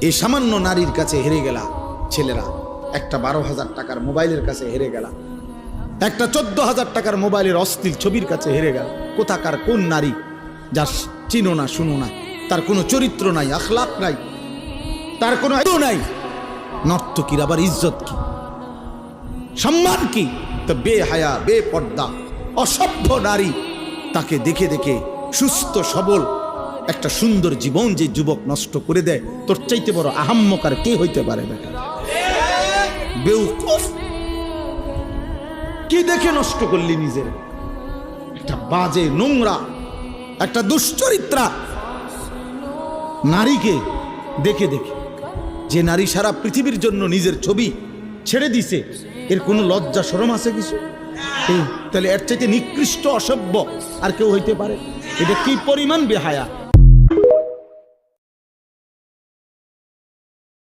এই সামান্য নারীর কাছে হেরে গেলা ছেলেরা, একটা 12,000 টাকার মোবাইলের কাছে হেরে গেলা, একটা 14,000 টাকার মোবাইলের অশ্লীল ছবির কাছে হেরে গেল। কোথাকার কোন নারী যা চিনো না শুনো না, তার কোনো চরিত্র নাই, আখলাক নাই, তার কোনো নাই। নর্তকীর আবার ইজ্জত কি, সম্মান কি? তো বেহায়া, বেপর্দা, অসভ্য নারী, তাকে দেখে দেখে সুস্থ সবল একটা সুন্দর জীবন যে যুবক নষ্ট করে দেয়, তোর চাইতে বড় আহাম্মকার কে হইতে পারে? বেটা বেউকুফ, কি দেখে নষ্ট করলি নিজের? একটা বাজে, নোংরা, একটা দুশ্চরিত্রা নারীকে দেখে দেখে, যে নারী সারা পৃথিবীর জন্য নিজের ছবি ছেড়ে দিছে, এর কোনো লজ্জা শরম আছে কিছু? তাহলে এর চাইতে নিকৃষ্ট, অসভ্য আর কেউ হইতে পারে? এটা কি পরিমাণ বেহায়া!